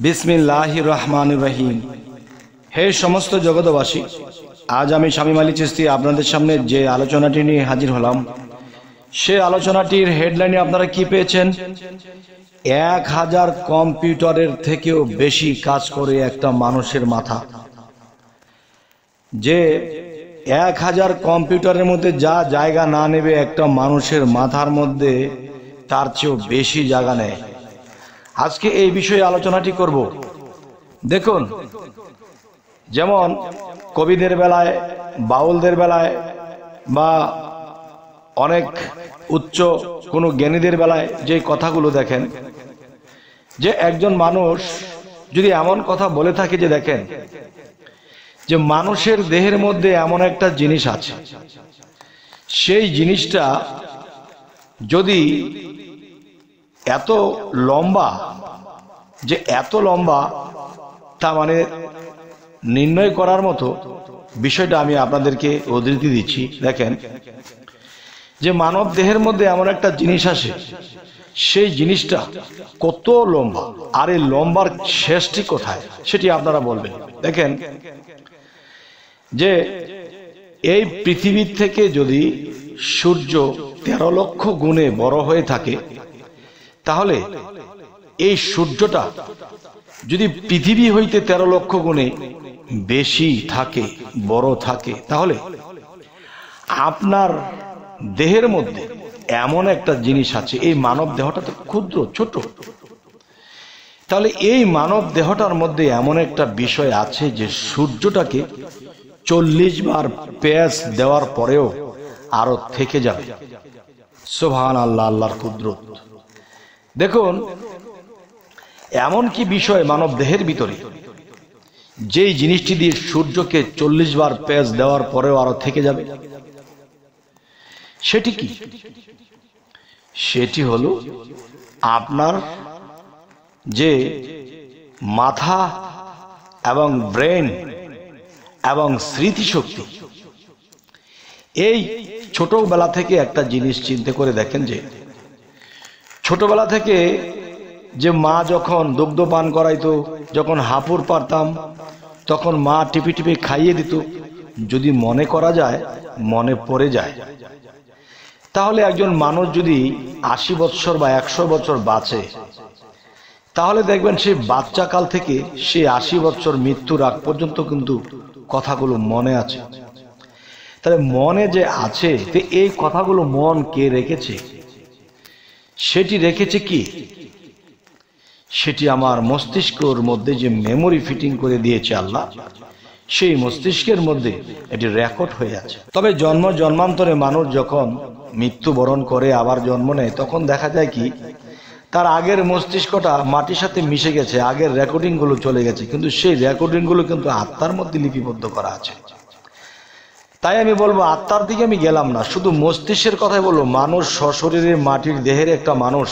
বিসমিল্লাহির রহমানির রহিম। হে সমস্ত জগতবাসী, আজ আমি শামীম আলী চিশতি আপনাদের সামনে যে আলোচনাটি নিয়ে হাজির হলাম, সে আলোচনাটির হেডলাইনে আপনারা কি পেয়েছেন? 1000 কম্পিউটারের থেকেও বেশি কাজ করে একটা মানুষের মাথা। যে 1000 কম্পিউটারের মধ্যে যা জায়গা না নেবে একটা মানুষের মাথার মধ্যে, তার চেয়েও বেশি জায়গা নেয়। আজকে এই বিষয়ে আলোচনাটি করব। দেখুন, যেমন কবিদের বেলায়, বাউলদের বেলায়, বা অনেক উচ্চ কোনো জ্ঞানীদের বেলায় যে কথাগুলো দেখেন, যে একজন মানুষ যদি এমন কথা বলে থাকে যে দেখেন যে মানুষের দেহের মধ্যে এমন একটা জিনিস আছে, সেই জিনিসটা যদি এত লম্বা, যে এত লম্বা, তা মানে নির্ণয় করার মতো বিষয়টা আমি আপনাদেরকে উদ্ধৃতি দিচ্ছি। দেখেন যে মানব দেহের মধ্যে এমন একটা জিনিস আসে, সেই জিনিসটা কত লম্বা, আর এই লম্বার শেষটি কোথায় সেটি আপনারা বলবেন। দেখেন যে এই পৃথিবীর থেকে যদি সূর্য 13 লক্ষ গুণে বড় হয়ে থাকে, তাহলে এই সূর্যটা যদি পৃথিবী হইতে 13 লক্ষ গুণে বেশি থাকে, বড় থাকে, তাহলে আপনার দেহের মধ্যে এমন একটা জিনিস আছে, এই মানব দেহটা তো ক্ষুদ্র ছোট, তাহলে এই মানব দেহটার মধ্যে এমন একটা বিষয় আছে যে সূর্যটাকে 40 বার পেঁচ দেওয়ার পরেও আরো থেকে যাবে। সুবহানাল্লাহ, আল্লাহর কুদরত। দেখুন, এমন কি বিষয় মানব দেহের ভিতরে, যেই জিনিসটি দিয়ে সূর্যকে 40 বার পেঁচ দেওয়ার পরেও আরো থেকে যাবে? সেটি কি? সেটি হলো আপনার যে মাথা এবং ব্রেন এবং স্মৃতিশক্তি। এই ছোটবেলা থেকে একটা জিনিস চিন্তা করে দেখেন, যে ছোটবেলা থেকে যে মা যখন দুগ্ধ পান করাইতো, যখন হাঁপুড় পারতাম, তখন মা টিপি টিপি খাইয়ে দিত। যদি মনে করা যায়, মনে পড়ে যায়, তাহলে একজন মানুষ যদি 80 বছর বা 100 বছর বাঁচে, তাহলে দেখবেন সে বাচ্চাকাল থেকে সে 80 বছর মৃত্যুর আগ পর্যন্ত কিন্তু কথাগুলো মনে আছে। তাহলে মনে যে আছে, তো এই কথাগুলো মন কে রেখেছে? সেটি রেখেছে কি? সেটি আমার মস্তিষ্কের মধ্যে যে মেমোরি ফিটিং করে দিয়েছে আল্লাহ, সেই মস্তিষ্কের মধ্যে এটি রেকর্ড হয়ে আছে। তবে জন্ম জন্মান্তরে মানুষ যখন মৃত্যুবরণ করে আবার জন্ম নেয়, তখন দেখা যায় কি তার আগের মস্তিষ্কটা মাটির সাথে মিশে গেছে, আগের রেকর্ডিং গুলো চলে গেছে, কিন্তু সেই রেকর্ডিং গুলো কিন্তু আত্মার মধ্যে লিপিবদ্ধ করা আছে। তাই আমি বলবো, আত্মার দিকে আমি গেলাম না, শুধু মস্তিষ্কের কথাই বলবো। মানুষ সশরীরে মাটির দেহের একটা মানুষ,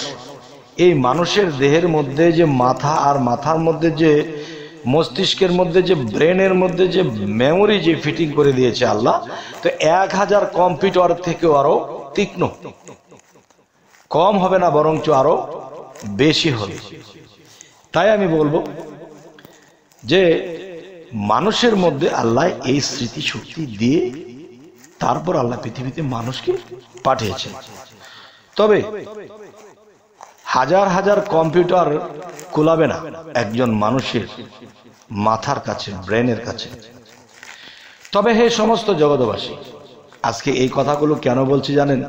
এই মানুষের দেহের মধ্যে যে মাথা, আর মাথার মধ্যে যে মস্তিষ্কের মধ্যে যে ব্রেনের মধ্যে যে মেমোরি যে ফিটিং করে দিয়েছে আল্লাহ, তো 1000 কম্পিউটার থেকেও আরো তীক্ষ্ণ, কম হবে না, বরঞ্চ আরো বেশি হবে। তাই আমি বলবো যে মানুষের মধ্যে আল্লাহ এই স্মৃতি শক্তি দিয়ে তারপর আল্লাহ পৃথিবীতে মানুষকে পাঠিয়েছে। তবে হাজার হাজার কম্পিউটার কুলাবে না একজন মানুষের মাথার কাছে, ব্রেনের কাছে। তবে হে সমস্ত জগৎবাসী, আজকে এই কথাগুলো কেন বলছি জানেন?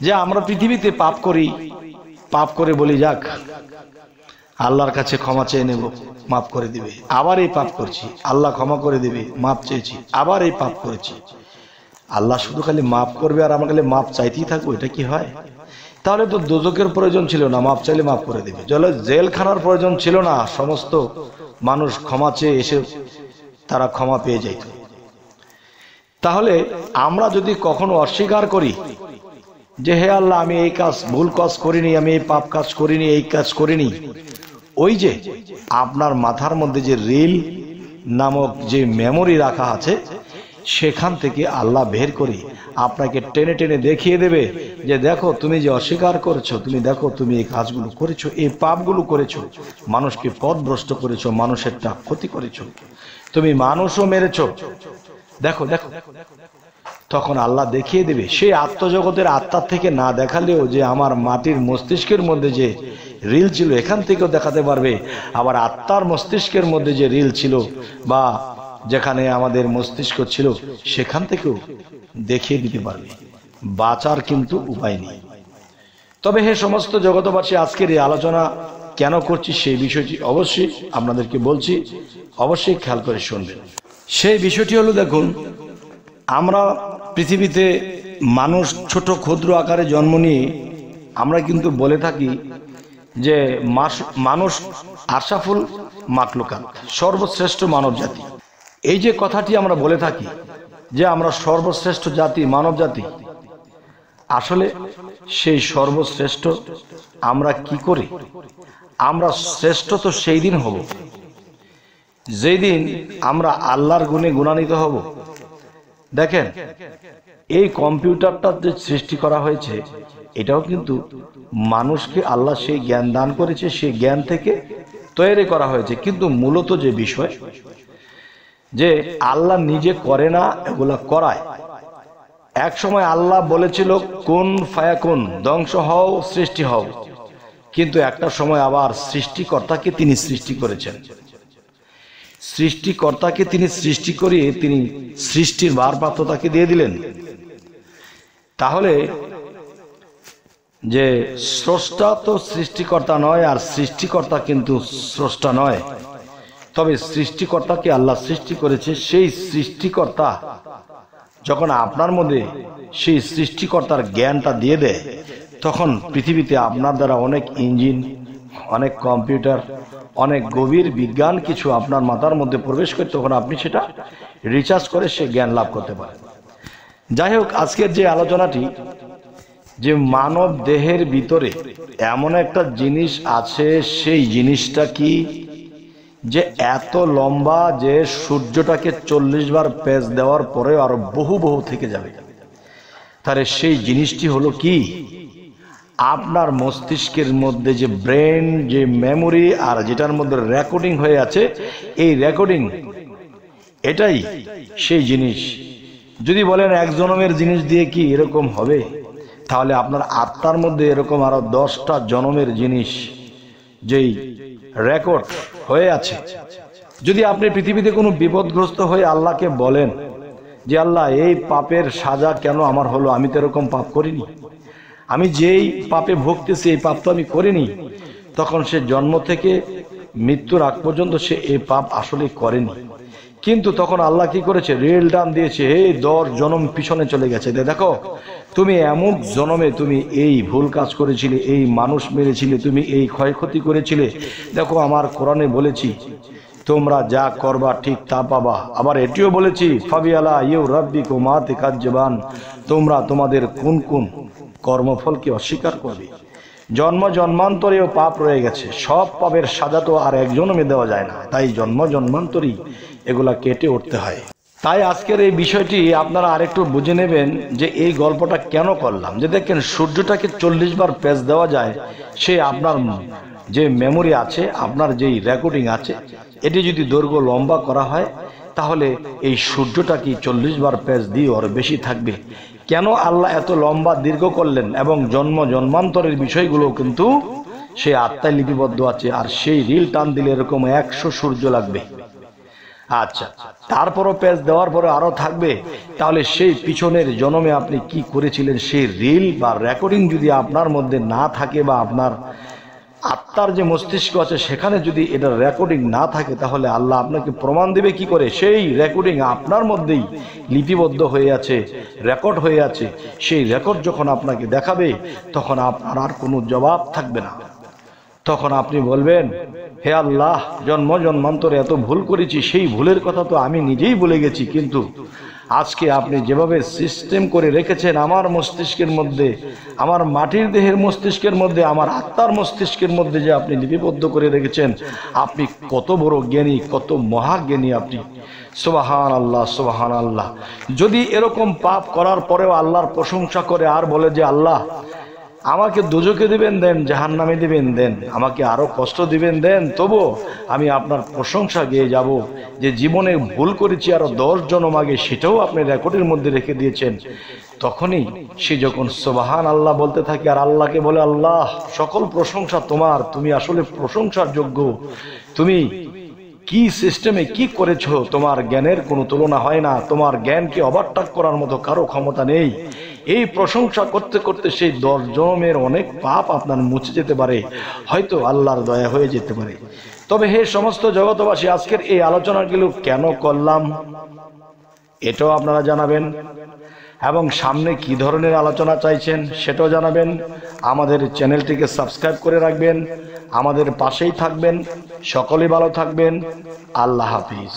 যে আমরা পৃথিবীতে পাপ করি, পাপ করে বলি যাক আল্লাহর কাছে ক্ষমা চেয়ে নেব, মাফ করে দিবে। আবার এই পাপ করছি, আল্লাহ ক্ষমা করে দিবে, মাফ চেয়েছি, আবার এই পাপ করেছি। আল্লাহ শুধু খালি মাফ করবে আর আমরা খালি মাফ চাইতেই থাকবো, এটা কি হয়? তাহলে তো দোজখের প্রয়োজন ছিল না, মাফ চাইলে মাফ করে দিবে। জেলখানার প্রয়োজন ছিল না, সমস্ত মানুষ ক্ষমা চেয়ে এসে তারা ক্ষমা পেয়ে যাইত। তাহলে আমরা যদি কখনো অস্বীকার করি যে হে আল্লাহ, আমি এই কাজ, ভুল কাজ করিনি, আমি এই পাপ কাজ করিনি, এই কাজ করিনি, ওই যে আপনার মাথার মধ্যে যে রিল নামক যে মেমোরি রাখা আছে, সেখান থেকে আল্লাহ বের করে আপনাকে টেনে টেনে দেখিয়ে দেবে যে দেখো তুমি যে অস্বীকার করেছো, তুমি দেখো তুমি এই কাজগুলো করেছো, এই পাপগুলো করেছো, মানুষকে পথভ্রষ্ট করেছো, মানুষেরটা ক্ষতি করেছো, তুমি মানুষও মেরেছো, দেখো দেখো। তখন আল্লাহ দেখিয়ে দেবে। সেই আত্মজগতের আত্মার থেকে না দেখালেও যে আমার মাটির মস্তিষ্কের মধ্যে যে রিল ছিল এখান থেকেও দেখাতে পারবে, আবার আত্মার মস্তিষ্কের মধ্যে যে রিল ছিল বা যেখানে আমাদের মস্তিষ্ক ছিল সেখান থেকেও দেখিয়ে দিতে পারবে। বাঁচার কিন্তু উপায় নেই। তবে হে সমস্ত জগতবাসী, আজকের এই আলোচনা কেন করছি সেই বিষয়টি অবশ্যই আপনাদেরকে বলছি, অবশ্যই খেয়াল করে শুনবেন। সেই বিষয়টি হলো, দেখুন আমরা পৃথিবীতে মানুষ ছোট ক্ষুদ্র আকারে জন্ম নিয়ে আমরা কিন্তু বলে থাকি যে মানুষ আশরাফুল মাখলুকাত, সর্বশ্রেষ্ঠ মানব জাতি। এই যে কথাটি আমরা বলে থাকি যে আমরা সর্বশ্রেষ্ঠ জাতি, মানব জাতি, আসলে সেই সর্বশ্রেষ্ঠ আমরা কি করি? আমরা শ্রেষ্ঠ তো সেই দিন হব যেই দিন আমরা আল্লাহর গুণে গুণান্বিত হব। দেখেন, এই কম্পিউটারটা যে সৃষ্টি করা হয়েছে এটাও কিন্তু মানুষকে আল্লাহ সেই জ্ঞান দান করেছে, সেই জ্ঞান থেকে তৈরি করা হয়েছে। কিন্তু মূলত যে বিষয় যে আল্লাহ নিজে করে না, এগুলা করায়। এক সময় আল্লাহ বলেছিল কুন ফায়াকুন, ধ্বংস হও, সৃষ্টি হও, কিন্তু একটা সময় আবার সৃষ্টিকর্তাকে তিনি সৃষ্টি করেছেন। সৃষ্টিকর্তাকে তিনি সৃষ্টি করিয়ে তিনি সৃষ্টির ভারপ্রাপ্ততাকে দিয়ে দিলেন। তাহলে যে স্রষ্টা তো সৃষ্টিকর্তা নয়, আর সৃষ্টিকর্তা কিন্তু স্রষ্টা নয়। তবে সৃষ্টিকর্তাকে আল্লাহ সৃষ্টি করেছে। সেই সৃষ্টিকর্তা যখন আপনার মধ্যে সেই সৃষ্টিকর্তার জ্ঞানটা দিয়ে দেয়, তখন পৃথিবীতে আপনার দ্বারা অনেক ইঞ্জিন, অনেক কম্পিউটার, অনেক গভীর বিজ্ঞান কিছু আপনার মাথার মধ্যে প্রবেশ করে, তখন আপনি সেটা রিচার্জ করে সে জ্ঞান লাভ করতে পারেন। যাই হোক, আজকের যে আলোচনাটি, যে মানব দেহের ভিতরে এমন একটা জিনিস আছে, সেই জিনিসটা কি যে এত লম্বা যে সূর্যটাকে 40 বার পেঁচ দেওয়ার পরে আরো বহু বহু থেকে যাবে। তাহলে সেই জিনিসটি হলো কি? আপনার মস্তিষ্কের মধ্যে যে ব্রেন, যে মেমোরি, আর যেটার মধ্যে রেকর্ডিং হয়ে আছে, এই রেকর্ডিং এটাই সেই জিনিস। যদি বলেন এক জন্মের জিনিস দিয়ে কি এরকম হবে, তাহলে আপনার আত্মার মধ্যে এরকম আরো 10টা জন্মের জিনিস যেই রেকর্ড হয়ে আছে। যদি আপনি পৃথিবীতে কোনো বিপদগ্রস্ত হয়ে আল্লাহকে বলেন যে আল্লাহ এই পাপের সাজা কেন আমার হলো, আমি তো এরকম পাপ করিনি, আমি যেই পাপে ভুগতেছি এই পাপ তো আমি করিনি, তখন সে জন্ম থেকে মৃত্যুর আগ পর্যন্ত সে এই পাপ আসলে করেনি। কিন্তু তখন আল্লাহ কি করেছে? রেল টান দিয়েছে, এই 10 জন্ম পিছনে চলে গেছে, দেখো তুমি এমন জন্মে তুমি এই ভুল কাজ করেছিলে, এই মানুষ মেরেছিলে, তুমি এই ক্ষয়ক্ষতি করেছিলে। দেখো আমার কোরআনে বলেছি তোমরা যা করবা ঠিক তা পাবা। আবার এটিও বলেছি ফাবিয়ালা ইউ রাব্বিকুম আতিকাজ্জাবান, তোমরা তোমাদের কোন কোন কর্মফলকে অস্বীকার করবে। জন্ম জন্মান্তরেও পাপ রয়ে গেছে, সব পাপের সাজা তো আর এক জন্মে দেওয়া যায় না, তাই জন্ম জন্মান্তরই এগুলা কেটে উঠতে হয়। তাই আজকের এই বিষয়টি আপনারা আরেকটু বুঝে নেবেন যে এই গল্পটা কেন করলাম। যে দেখেন, সূর্যটাকে 40 বার পেঁচ দেওয়া যায়, সে আপনার যে মেমোরি আছে, আপনার যেই রেকর্ডিং আছে, এটি যদি দৈর্ঘ্য লম্বা করা হয়, তাহলে এই সূর্যটাকে 40 বার পেঁচ দিয়ে ওর বেশি থাকবে। কেন আল্লাহ এত লম্বা দীর্ঘ করলেন? এবং জন্ম জন্মান্তরের বিষয়গুলো কিন্তু সেই আত্মায় লিপিবদ্ধ আছে। আর সেই রিল টান দিলে এরকম 100 সূর্য লাগবে। আচ্ছা, তারপরও পেঁচ দেওয়ার পরে আরো থাকবে। তাহলে সেই পিছনের জন্মে আপনি কি করেছিলেন, সেই রিল বা রেকর্ডিং যদি আপনার মধ্যে না থাকে, বা আপনার আত্মার যে মস্তিষ্ক আছে সেখানে যদি এটা রেকর্ডিং না থাকে, তাহলে আল্লাহ আপনাকে প্রমাণ দেবে কি করে? সেই রেকর্ডিং আপনার মধ্যেই লিপিবদ্ধ হয়ে আছে, রেকর্ড হয়ে আছে। সেই রেকর্ড যখন আপনাকে দেখাবে, তখন আপনার আর কোনো জবাব থাকবে না। তখন আপনি বলবেন, হে আল্লাহ, জন্ম জন্মান্তরে এত ভুল করেছি, সেই ভুলের কথা তো আমি নিজেই ভুলে গেছি, কিন্তু আজকে আপনি যেভাবে সিস্টেম করে রেখেছেন আমার মস্তিষ্কের মধ্যে, আমার মাটির দেহের মস্তিষ্কের মধ্যে, আমার আত্মার মস্তিষ্কের মধ্যে যে আপনি লিপিবদ্ধ করে রেখেছেন, আপনি কত বড় জ্ঞানী, কত মহাজ্ঞানী আপনি। সুবহান আল্লাহ, সুবহান আল্লাহ। যদি এরকম পাপ করার পরেও আল্লাহর প্রশংসা করে আর বলে যে আল্লাহ আমাকে দোজখে দিবেন দেন, জাহান্নামে দিবেন দেন, আমাকে আরো কষ্ট দিবেন দেন, তবু আমি আপনার প্রশংসা গেয়ে যাব যে জীবনে ভুল করেছি আরো 10 জনম আগে, সেটাও আপনি রেকর্ডের মধ্যে রেখে দিয়েছেন। তখনই সে যখন সুবহান আল্লাহ বলতে থাকে আর আল্লাহকে বলে আল্লাহ সকল প্রশংসা তোমার, তুমি আসলে প্রশংসার যোগ্য, তুমি কি সিস্টেমে কি করেছো, তোমার জ্ঞানের কোনো তুলনা হয় না, তোমার জ্ঞানকে ওভারটেক করার মতো কারো ক্ষমতা নেই। এই প্রশংসা করতে করতে সেই 10 জনমের অনেক পাপ আপনার মুছে যেতে পারে, হয়তো আল্লাহর দয়া হয়ে যেতে পারে। তবে হে সমস্ত জগতবাসী, আজকের এই আলোচনাগুলো কেন করলাম এটাও আপনারা জানাবেন, এবং সামনে কি ধরনের আলোচনা চাইছেন সেটাও জানাবেন। আমাদের চ্যানেলটিকে সাবস্ক্রাইব করে রাখবেন, আমাদের পাশেই থাকবেন। সকলেই ভালো থাকবেন। আল্লাহ হাফিজ।